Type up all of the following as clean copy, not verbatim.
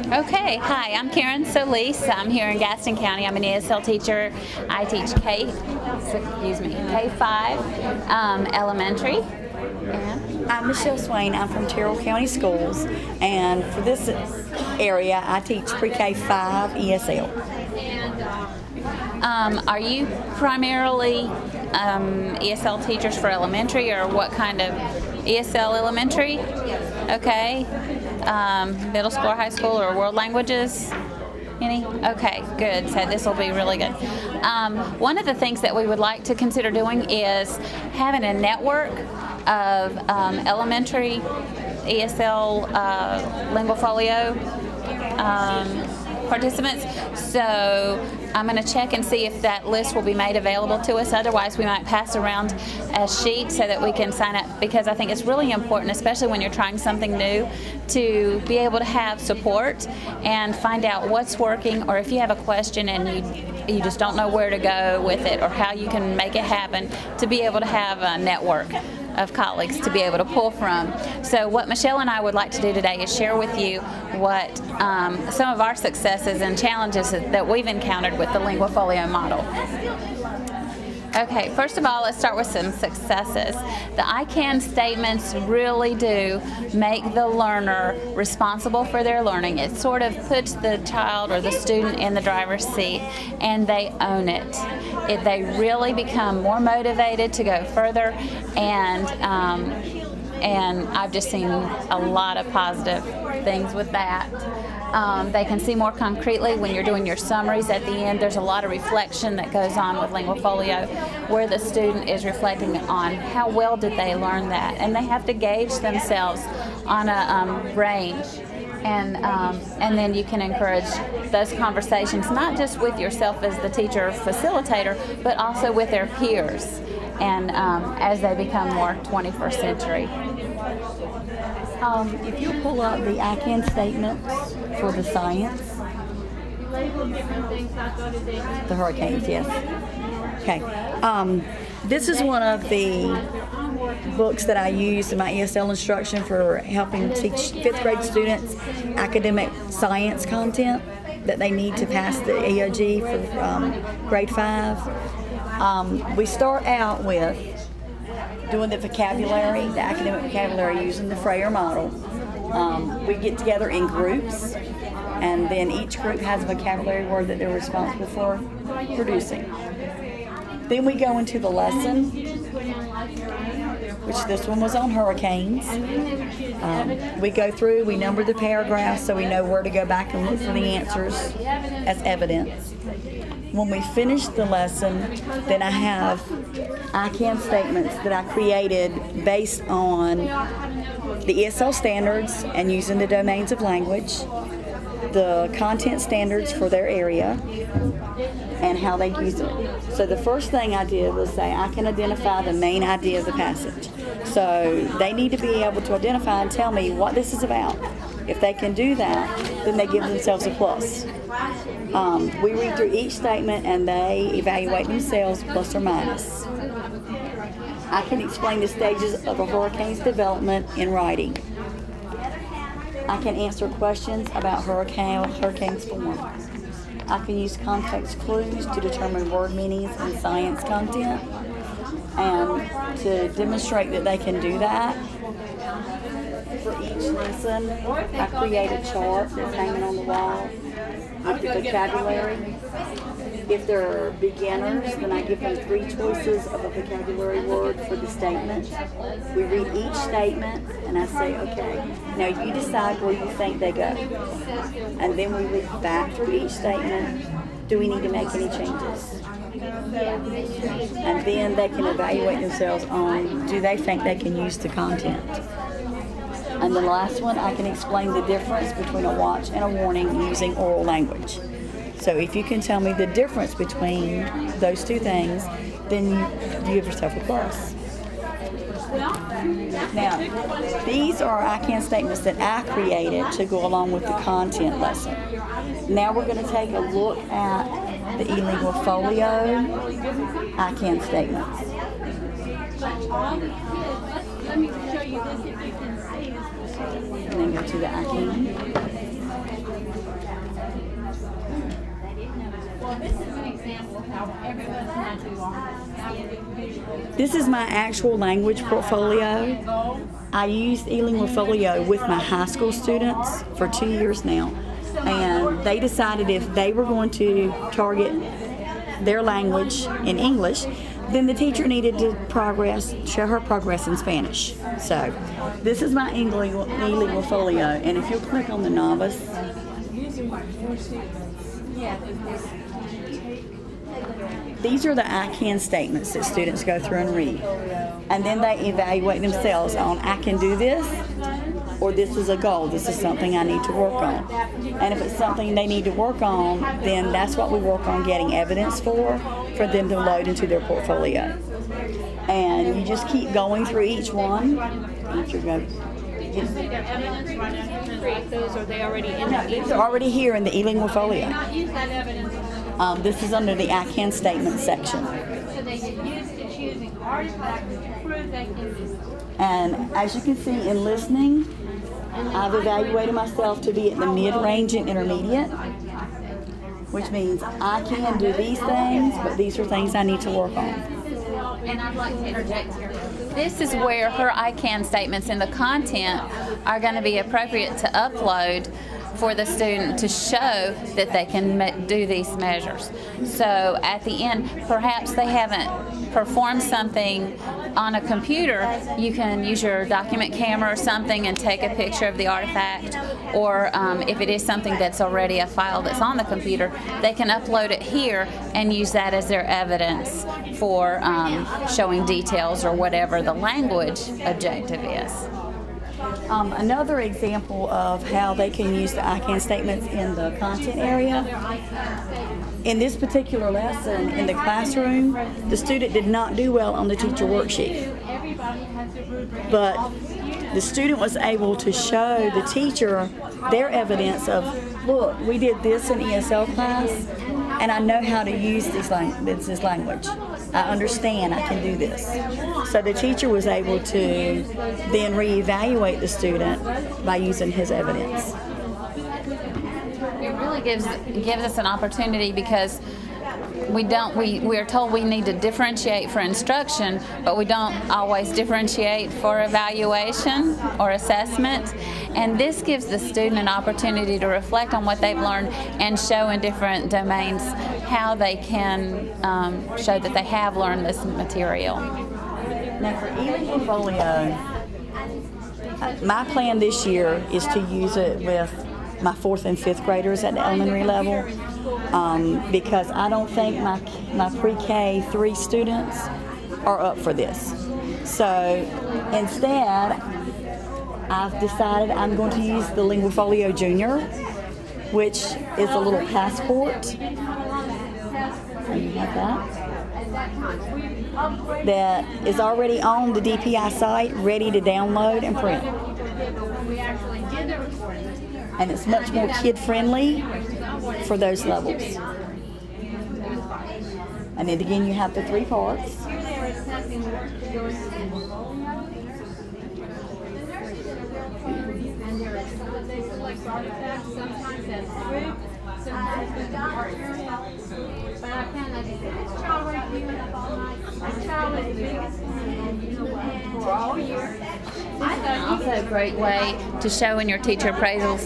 Okay, hi, I'm Karen Solis. I'm here in Gaston County. I'm an ESL teacher. I teach K-5 elementary. And I'm Michelle Swain. I'm from Terrell County Schools, and for this area, I teach pre-K-5 ESL. Are you primarily ESL teachers for elementary, or what kind of ESL elementary? Okay. Middle school, high school, or world languages? Any? Okay, good. So this will be really good. One of the things that we would like to consider doing is having a network of elementary ESL LinguaFolio participants. So I'm going to check and see if that list will be made available to us. Otherwise, we might pass around a sheet so that we can sign up, because I think it's really important, especially when you're trying something new, to be able to have support and find out what's working, or if you have a question and you just don't know where to go with it or how you can make it happen, to be able to have a network of colleagues to be able to pull from. So what Michelle and I would like to do today is share with you what some of our successes and challenges that we've encountered with the LinguaFolio model. Okay, first of all, let's start with some successes. The I can statements really do make the learner responsible for their learning. It sort of puts the child or the student in the driver's seat, and they own it. They really become more motivated to go further, and I've just seen a lot of positive things with that. They can see more concretely when you're doing your summaries at the end. There's a lot of reflection that goes on with LinguaFolio, where the student is reflecting on how well did they learn that, and they have to gauge themselves on a range. And then you can encourage those conversations, not just with yourself as the teacher or facilitator, but also with their peers, and as they become more 21st century. If you pull up the I can statements for the science, the hurricanes, yes. Okay. This is one of the books that I use in my ESL instruction for helping teach 5th grade students academic science content that they need to pass the EOG for grade 5. We start out with doing the vocabulary, the academic vocabulary, using the Frayer model. We get together in groups, and then each group has a vocabulary word that they're responsible for producing. Then we go into the lesson, which this one was on hurricanes. We go through, we number the paragraphs so we know where to go back and look for the answers as evidence. When we finish the lesson, then I have I can statements that I created based on the ESL standards and using the domains of language, the content standards for their area, and how they use it. So the first thing I did was say I can identify the main idea of the passage. So they need to be able to identify and tell me what this is about. If they can do that, then they give themselves a plus. We read through each statement and they evaluate themselves, plus or minus. I can explain the stages of a hurricane's development in writing. I can answer questions about hurricane's form. I can use context clues to determine word meanings in science content. And to demonstrate that they can do that, for each lesson, I create a chart that's hanging on the wall with the vocabulary. If they're beginners, then I give them 3 choices of a vocabulary word for the statement. We read each statement, and I say, okay, now you decide where you think they go. And then we read back through each statement. Do we need to make any changes? And then they can evaluate themselves on, do they think they can use the content? And the last one, I can explain the difference between a watch and a warning using oral language. So if you can tell me the difference between those two things, then you give yourself a plus. Now, these are I can statements that I created to go along with the content lesson. Now we're going to take a look at the LinguaFolio I can statements. And then go to the I can. This is my actual language portfolio. I used LinguaFolio with my high school students for 2 years now, and they decided if they were going to target their language in English, then the teacher needed to show her progress in Spanish. So this is my LinguaFolio, and if you'll click on the novice, these are the I can statements that students go through and read. And then they evaluate themselves on, I can do this, or this is a goal, this is something I need to work on. And if it's something they need to work on, then that's what we work on getting evidence for them to load into their portfolio. And you just keep going through each one. If you go, these are already here in the eLinguaFolio. This is under the I can statement section. And as you can see in listening, I've evaluated myself to be at the mid-range and intermediate, which means I can do these things, but these are things I need to work on. And I'd like to interject here. This is where her I can statements in the content are going to be appropriate to upload for the student to show that they can do these measures. So at the end, perhaps they haven't performed something on a computer, you can use your document camera or something and take a picture of the artifact, or if it is something that's already a file that's on the computer, they can upload it here and use that as their evidence for showing details or whatever the language objective is. Another example of how they can use the I can statements in the content area. In this particular lesson in the classroom, the student did not do well on the teacher worksheet. But the student was able to show the teacher their evidence of, look, we did this in ESL class, and I know how to use this language. I understand, I can do this. So the teacher was able to then reevaluate the student by using his evidence. It really gives us an opportunity, because we are told we need to differentiate for instruction, but we don't always differentiate for evaluation or assessment. And this gives the student an opportunity to reflect on what they've learned and show in different domains how they can show that they have learned this material. Now for eLinguaFolio, my plan this year is to use it with my 4th and 5th graders at the elementary level, because I don't think my pre-K 3 students are up for this. So instead, I've decided I'm going to use the LinguaFolio Junior, which is a little passport. And you have that is already on the DPI site, ready to download and print. And it's much more kid-friendly for those levels. And then again, you have the 3 parts. Also a great way to show in your teacher appraisal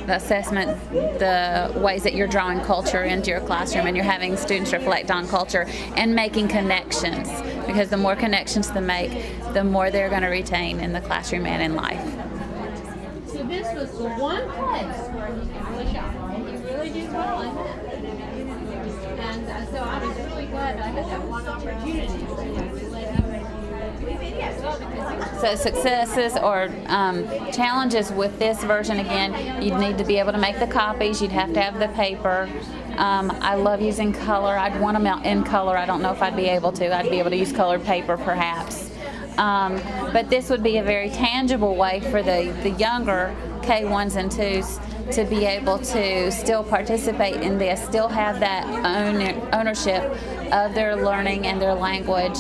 assessment the ways that you're drawing culture into your classroom, and you're having students reflect on culture and making connections, because the more connections they make, the more they're going to retain in the classroom and in life. So this was the one place where he really shot. He really did well in that. And so I was really glad that I had that one opportunity. So successes or challenges with this version, again, you'd need to be able to make the copies. You'd have to have the paper. I love using color. I'd want them out in color. I don't know if I'd be able to. I'd be able to use colored paper perhaps. But this would be a very tangible way for the younger K1s and 2s to be able to still participate in this, still have that ownership of their learning and their language,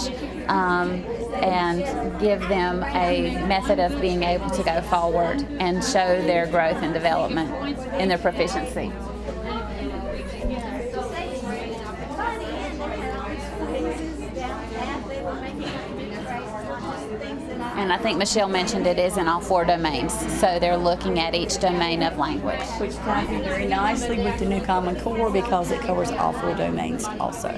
and give them a method of being able to go forward and show their growth and development in their proficiency. And I think Michelle mentioned it is in all 4 domains. So they're looking at each domain of language. Which ties in very nicely with the new Common Core because it covers all 4 domains also.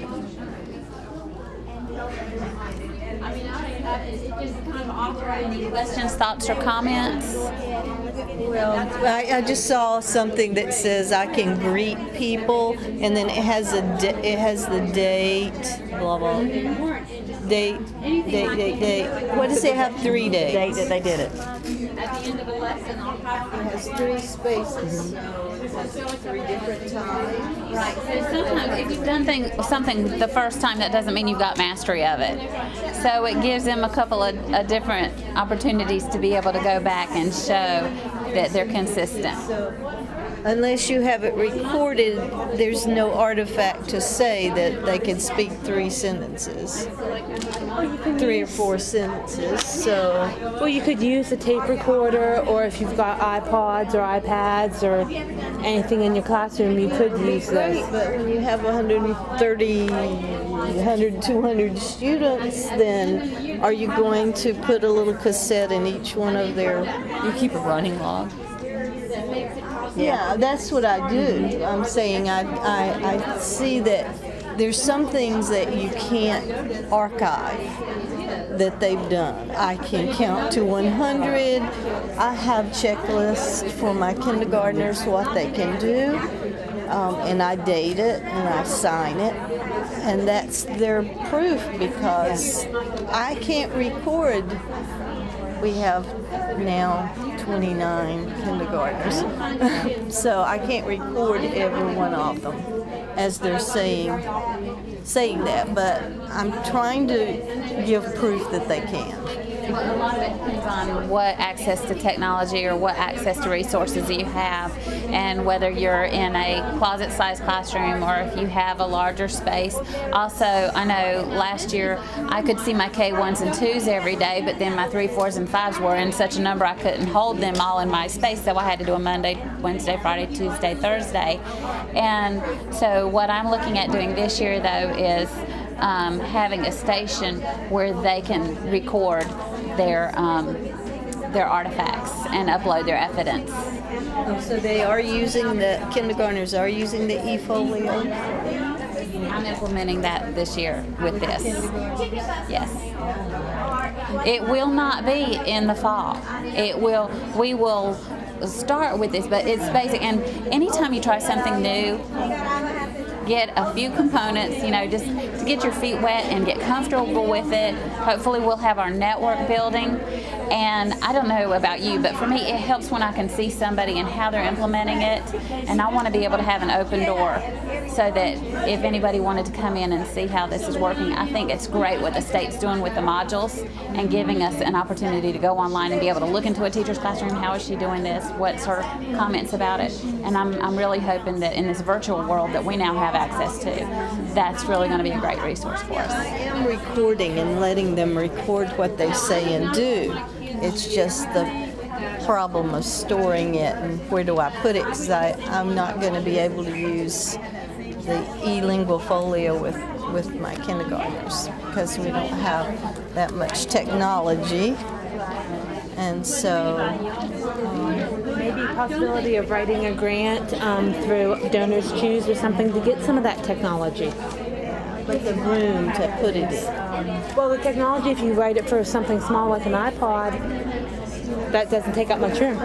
Any questions, thoughts, or comments? Well, I just saw something that says I can greet people, and then it has the date, blah blah. Date. What does it have? 3 days. The date that they did it. At the end of the lesson, I'll have It has 3 spaces, so it has 3 different times. Right. So sometimes if you've done something the first time, that doesn't mean you've got mastery of it. So it gives them a couple of different opportunities to be able to go back and show that they're consistent. Unless you have it recorded, there's no artifact to say that they can speak 3 sentences, 3 or 4 sentences. So, Well, you could use a tape recorder, or if you've got iPods or iPads or anything in your classroom, you could use right, this. but when you have 130, 100, 200 students, then are you going to put a little cassette in each one of their? You keep a running log. Yeah, that's what I do. I'm saying I see that there's some things that you can't archive that they've done. I can count to 100. I have checklists for my kindergartners what they can do, and I date it and I sign it, and that's their proof because I can't record. We have now 29 kindergartners, so I can't record every one of them as they're saying that, but I'm trying to give proof that they can. A lot of it depends on what access to technology or what access to resources you have, and whether you're in a closet-sized classroom or if you have a larger space. Also, I know last year I could see my K1s and 2s every day, but then my 3, 4s, and 5s were in such a number I couldn't hold them all in my space, so I had to do a Monday, Wednesday, Friday, Tuesday, Thursday. And so what I'm looking at doing this year, though, is having a station where they can record their artifacts and upload their evidence. So they are using the kindergartners are using the eFolio. I'm implementing that this year with this. Yes. It will not be in the fall. We will start with this, but it's basic. And anytime you try something new, get a few components, just to get your feet wet and get comfortable with it. Hopefully we'll have our network building. And I don't know about you, but for me it helps when I can see somebody and how they're implementing it. And I want to be able to have an open door so that if anybody wanted to come in and see how this is working, I think it's great what the state's doing with the modules and giving us an opportunity to go online and be able to look into a teacher's classroom. How is she doing this? What's her comments about it? And I'm really hoping that in this virtual world that we now have access to, that's really going to be a great resource for us. I am recording and letting them record what they say and do. It's just the problem of storing it and where do I put it, because I'm not going to be able to use the LinguaFolio with my kindergartners because we don't have that much technology. And so Maybe a possibility of writing a grant through Donors Choose or something to get some of that technology. but the room to put it in. Well, the technology, if you write it for something small like an iPod, that doesn't take up much room.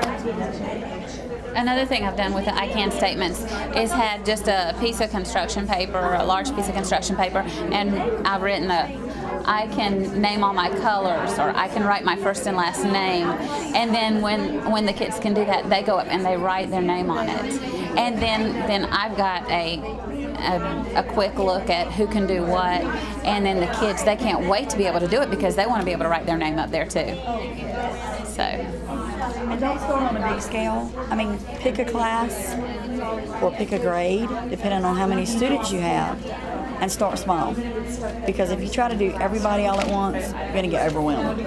Another thing I've done with the I can statements is had just a piece of construction paper, a large piece of construction paper, and I've written I can name all my colors, or I can write my first and last name, and then when the kids can do that, they go up and they write their name on it, and then I've got a quick look at who can do what, and then the kids, they can't wait to be able to do it because they want to be able to write their name up there too. So. And don't start on a big scale. I mean, pick a class or pick a grade, depending on how many students you have, and start small. Because if you try to do everybody all at once, you're going to get overwhelmed.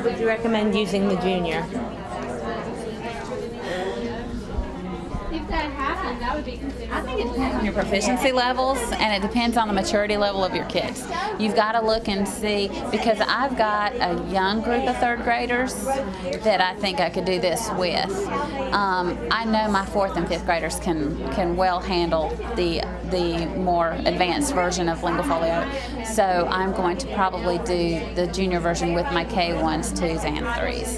Would you recommend using the junior? If that happened, I I think it depends on your proficiency levels, and it depends on the maturity level of your kids. You've got to look and see, because I've got a young group of third graders that I think I could do this with. I know my fourth and fifth graders can well handle the more advanced version of LinguaFolio. So I'm going to probably do the junior version with my K1s, 2s, and 3s.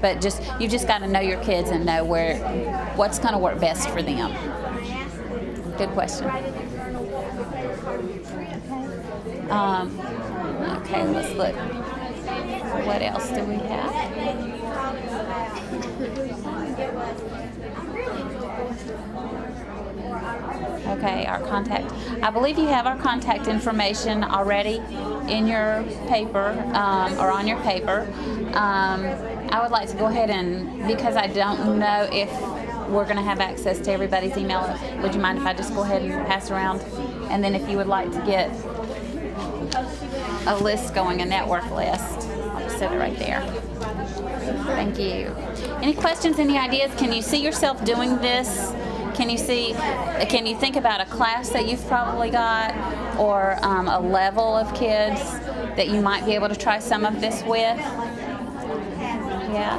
But you just got to know your kids and know what's going to work best for them. Good question. Okay, let's look. What else do we have? Okay, our contact. I believe you have our contact information already in your paper or on your paper. I would like to go ahead and, because I don't know if we're going to have access to everybody's email, would you mind if I just go ahead and pass around? And then if you would like to get a list going, a network list, I'll just set it right there. Thank you. Any questions, any ideas? Can you see yourself doing this? Can you think about a class that you've probably got, or a level of kids that you might be able to try some of this with? Yeah.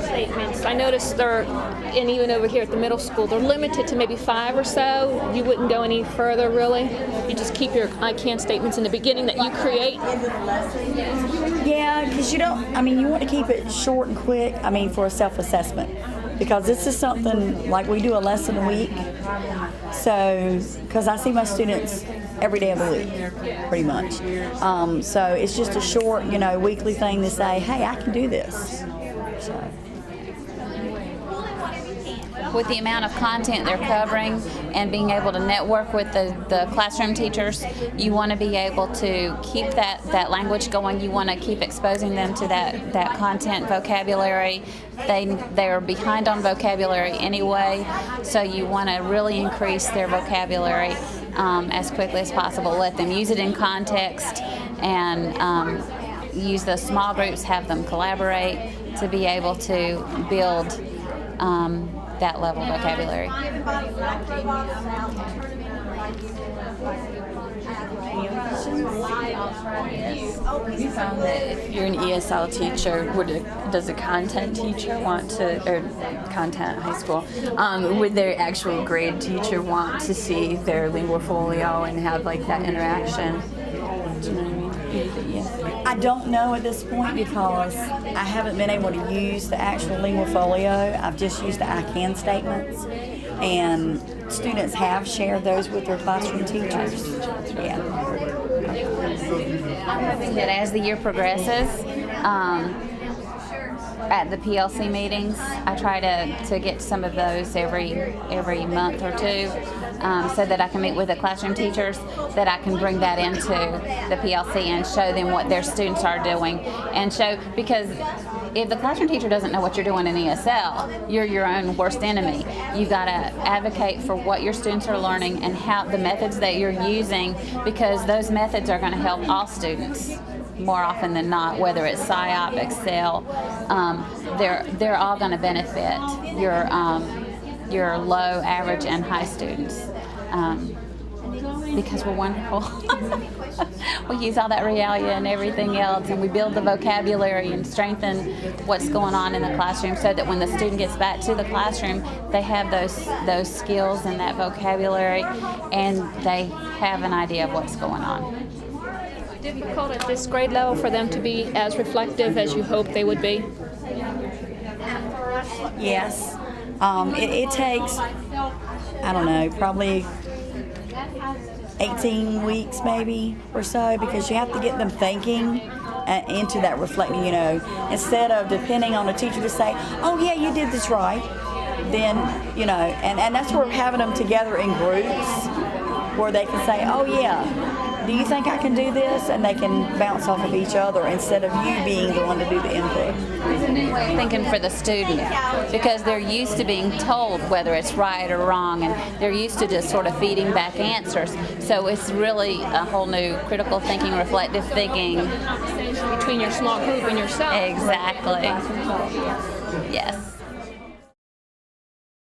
Statements. I noticed and even over here at the middle school, they're limited to maybe 5 or so. You wouldn't go any further, really. You just keep your I can statements in the beginning that you create. Yeah, because you want to keep it short and quick, for a self-assessment. Because this is something, like we do a lesson a week. So, because I see my students every day of the week, pretty much. So it's just a short, weekly thing to say, hey, I can do this. So. With the amount of content they're covering and being able to network with the classroom teachers, you want to be able to keep that language going. You want to keep exposing them to that content, vocabulary. They're behind on vocabulary anyway, so you want to really increase their vocabulary as quickly as possible. Let them use it in context, and use the small groups, have them collaborate to be able to build that level of vocabulary. We found that if you're an ESL teacher, does a content teacher want to, or content high school, would their actual grade teacher want to see their LinguaFolio and have like that interaction? Do you know what I mean? Yeah. I don't know at this point, because I haven't been able to use the actual LinguaFolio. I've just used the I can statements, and students have shared those with their classroom teachers. Yeah. I'm hoping that as the year progresses, at the PLC meetings, I try to get some of those every month or two, so that I can meet with the classroom teachers, that I can bring that into the PLC and show them what their students are doing, and because if the classroom teacher doesn't know what you're doing in ESL, you're your own worst enemy. You've got to advocate for what your students are learning and how the methods that you're using, because those methods are going to help all students more often than not, whether it's SciOp, Excel. They're all going to benefit your low, average, and high students, because we're wonderful. We use all that realia and everything else, and we build the vocabulary and strengthen what's going on in the classroom, so that when the student gets back to the classroom, they have those skills and that vocabulary, and they have an idea of what's going on. Difficult at this grade level for them to be as reflective as you hope they would be? Yes. It takes, I don't know, probably 18 weeks maybe or so, because you have to get them thinking into that reflecting, instead of depending on the teacher to say, oh yeah, you did this right, then, and that's where having them together in groups where they can say, oh yeah, do you think I can do this? And they can bounce off of each other instead of you being the one to do the input. It's a new way of thinking for the student, because they're used to being told whether it's right or wrong, and they're used to just sort of feeding back answers. So it's really a whole new critical thinking, reflective thinking. Between your small group and yourself. Exactly. Yes.